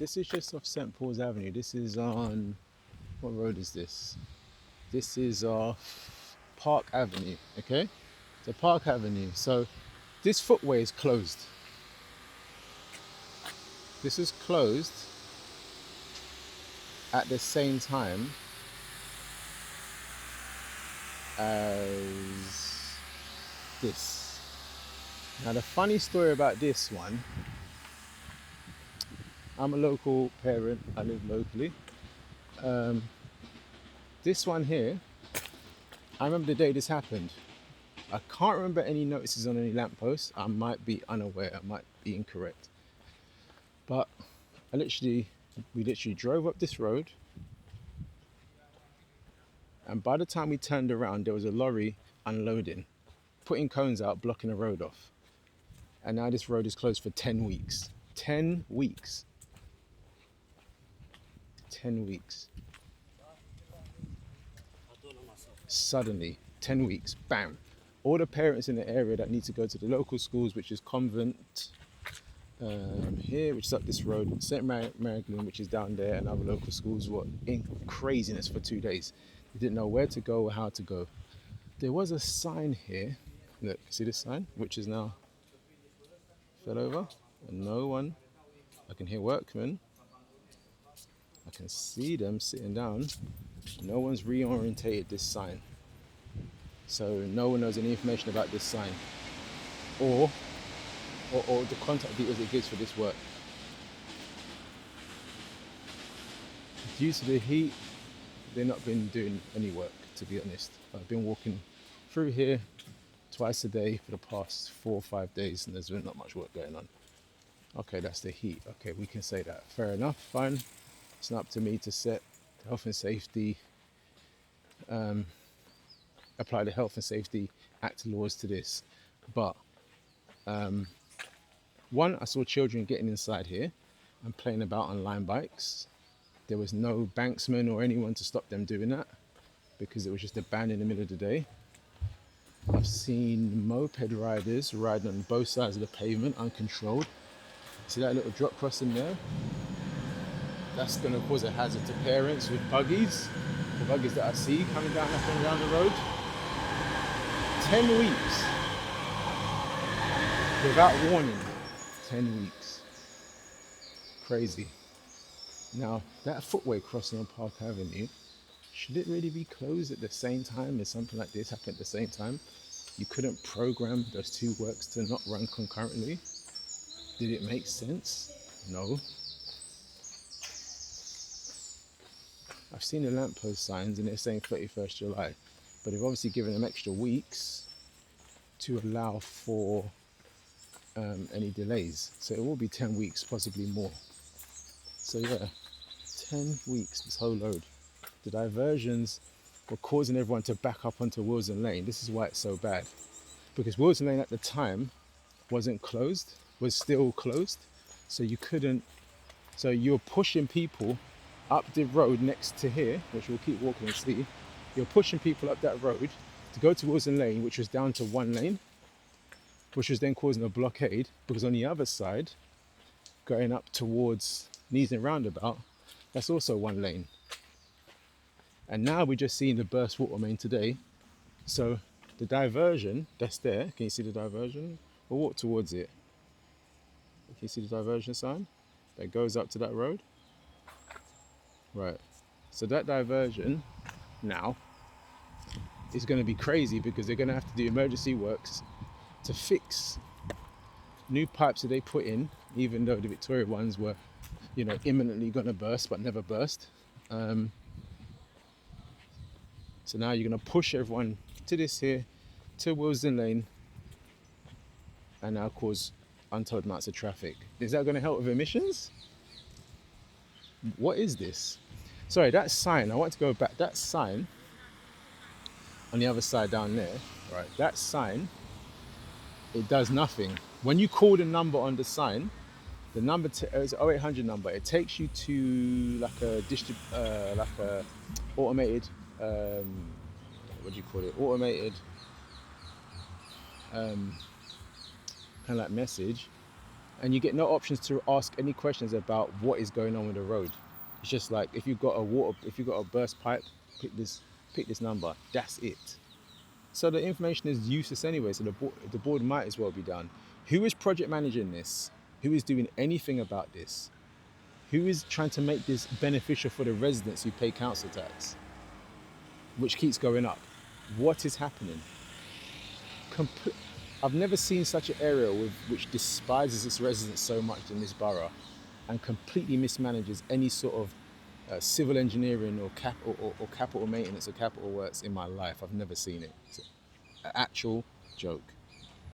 this is just off St. Paul's Avenue. This is on, what road is this? This is off Park Avenue, okay? So Park Avenue. So this footway is closed. This is closed at the same time as this. Now the funny story about this one, I'm a local parent, I live locally. This one here, I remember the day this happened. I can't remember any notices on any lampposts. I might be unaware, I might be incorrect. But we literally drove up this road, and by the time we turned around, there was a lorry unloading, putting cones out, blocking the road off. And now this road is closed for 10 weeks. 10 weeks. 10 weeks. Suddenly, 10 weeks, bam. All the parents in the area that need to go to the local schools, which is Convent here, which is up this road, St. Maryglin, which is down there, and other local schools were in craziness for 2 days. They didn't know where to go or how to go. There was a sign here. Look, see this sign, which is now fell over, and no one. I can hear workmen. I can see them sitting down. No one's reorientated this sign, so no one knows any information about this sign or the contact details it gives for this work. Due to the heat, they've not been doing any work, to be honest. I've been walking through here twice a day for the past 4 or 5 days, and there's been not much work going on. Okay, that's the heat. Okay, we can say that. Fair enough, fine. It's not up to me to set health and safety, apply the Health and Safety Act laws to this. But one, I saw children getting inside here and playing about on line bikes. There was no banksman or anyone to stop them doing that because it was just a ban in the middle of the day. I've seen moped riders riding on both sides of the pavement uncontrolled. See that little drop crossing there? That's going to cause a hazard to parents with buggies. The buggies that I see coming down up and down the road. 10 weeks. Without warning. 10 weeks. Crazy. Now, that footway crossing on Park Avenue, should it really be closed at the same time as something like this happened at the same time? You couldn't program those two works to not run concurrently? Did it make sense? No. I've seen the lamppost signs and they're saying 31st July, but they've obviously given them extra weeks to allow for any delays. So it will be 10 weeks, possibly more. So yeah, 10 weeks, this whole load. The diversions were causing everyone to back up onto Wilson Lane. This is why it's so bad. Because Wilson Lane at the time wasn't closed, was still closed. So you couldn't, so you're pushing people up the road next to here, which we'll keep walking and see. You're pushing people up that road to go to Wilson Lane, which was down to one lane, which was then causing a blockade because on the other side, going up towards Neasden Roundabout, that's also one lane. And now we're just seeing the burst water main today. So the diversion that's there, can you see the diversion? We'll walk towards it. Can you see the diversion sign that goes up to that road? Right. So that diversion now is going to be crazy because they're going to have to do emergency works to fix new pipes that they put in, even though the Victoria ones were, imminently going to burst but never burst. So now you're going to push everyone to this here, to Wilson Lane, and now cause untold amounts of traffic. Is that going to help with emissions? What is this? Sorry, that sign, I want to go back. That sign on the other side down there, right, that sign, it does nothing. When you call the number on the sign, the number it's an 0800 number. It takes you to like a automated, what do you call it? Automated, kind of like message, and you get no options to ask any questions about what is going on with the road. It's just like if you've got a burst pipe, pick this number. That's it. So the information is useless anyway. So the board might as well be done. Who is project managing this? Who is doing anything about this? Who is trying to make this beneficial for the residents who pay council tax, which keeps going up? What is happening? I've never seen such an area which despises its residents so much in this borough, and completely mismanages any sort of civil engineering or capital maintenance or capital works in my life. I've never seen it. It's an actual joke.